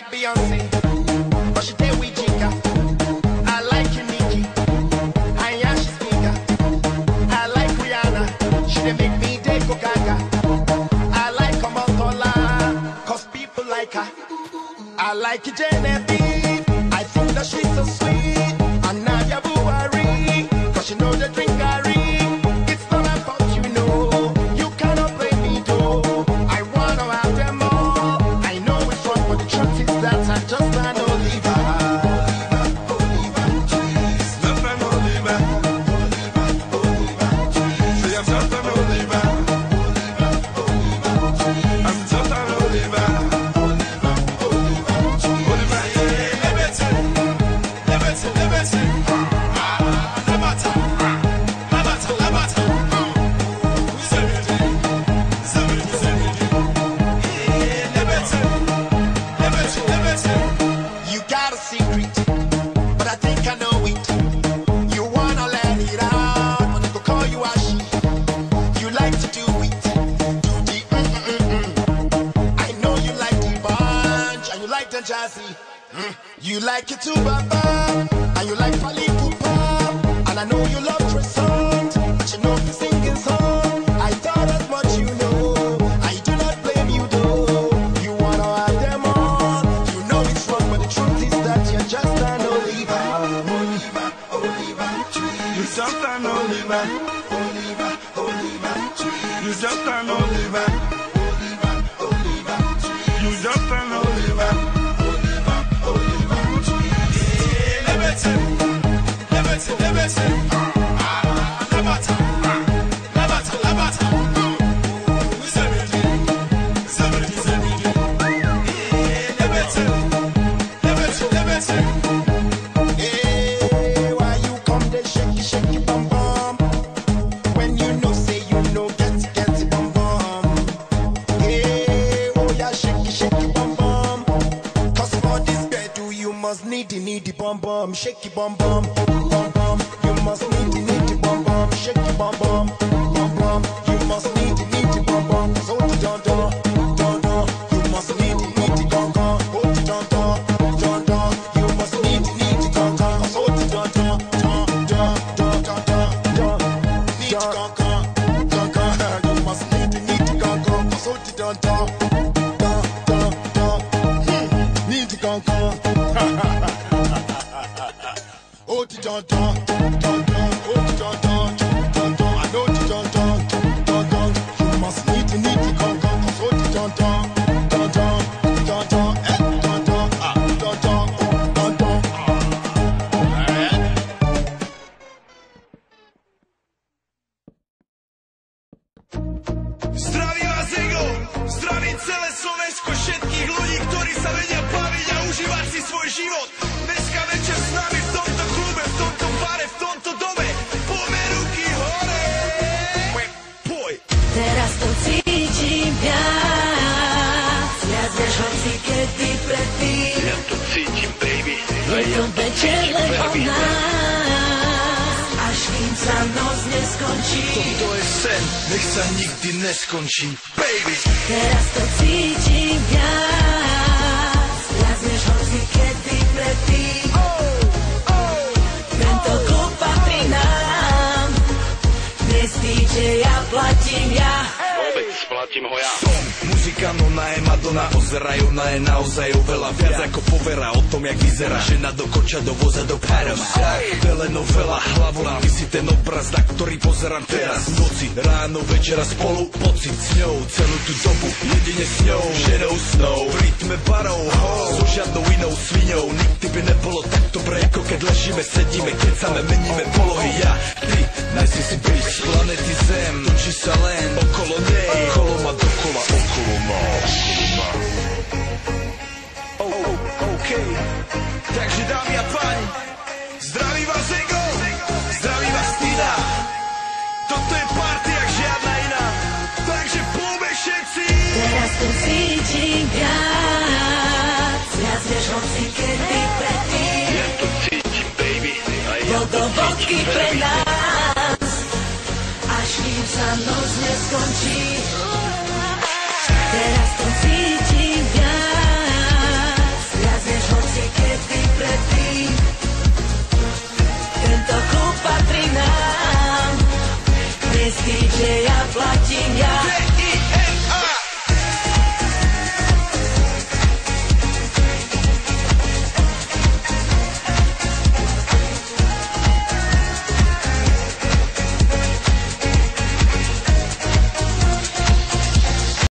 like Beyonce, but she did with Jigga. I like Nicki, and yeah, she's bigger. I like Rihanna, she did make me dey go gaga. I like Omotola, cause people like her. I like Genevieve, I think that she's so sweet. And Nadia Buhari, cause she know the drink Gary. It's not about you know, you cannot play me though. I wanna have them all. I know it's wrong, but the truth is that I just can't Oliver. You got a secret, but I think I know it. You wanna let it out, but they go call you Ashi. You like to do it, do the I know you like the bunch, and you like the jazzy. You like it too, Baba, and you like Fali Pupa. And I know you love Croissant, but you know the singing song. I thought as much you know, I do not blame you though. You wanna have them all, you know it's wrong, but the truth is that you're just an Oliver. Oliver, Oliver, you just an Oliver. Oliver, Oliver, you just an Oliver. Oliver, Oliver, you just an Oliver. Oliver, Oliver, why you come there shake it bum bum when you know say you know get it bum bum. Oh yeah, shake it bum bum. Cause for this bed you must need the bum bum, shake it bum bum, bum bum. You must need the bum bum, shake it bum bum, bum bum. You must need the bum bum, so the don don. You must need the gong gong, oh the don don. You must need the gong gong, so the don don. Need the gong gong. You must need the gong gong, so the don don. Need the gong gong. Oh, the don don, oh, the don don, I know the don don. You must need the gong gong, cause oh, the don don, don don, Zdraví vás Ego, zdraví celé Slovensko, všetkých ľudí, ktorí sa vedia baviť a užívať si svoj život. Dneska večer s nami v tomto klube, v tomto bare, v tomto dome. Poďme ruky hore. Poj. Teraz to cítim viac než hoci kedy predtým. Ja to cítim, baby. Je to večer len o nás, až kým sa noc neskončí. Toto je sen, nech sa nikdy neskončí, baby. Teraz to cítim viac než hoci kedy predtým. Tento klub patrí nám, dnes DJ ja platím ja. Vôbec platím ho ja. Som muzikant, ona je Madonna, ozerajú, ona je naozaj oveľa viac ako povera o tom, jak vyzerá. Žena do koča, do voza, do Panama. Telenovela, hlavola, ty si ten obraz, na ktorý pozerám teraz. Noci, ráno, večera spolu, pocit s ňou, celú tú dobu, jedine s ňou. Ženou snou, v rytme barov, so žiadnou inou sviňou. Nikdy by nebolo tak dobre, ako keď ležíme, sedíme, kecame, meníme polohy. Ja, ty, najsi si byť z planety Zem, točí sa len okolo nej, okolo ma dokola, okolo ma. OK, takže dámy a páni, zdraví vás Ego, zdraví vás Tina. Toto je party jak žiadna iná, takže poďme všetci. Teraz to cítim viac než hoci kedy predtým. Ja to cítim, baby. Bol to vodky pre nás, až kým sa noc neskončí.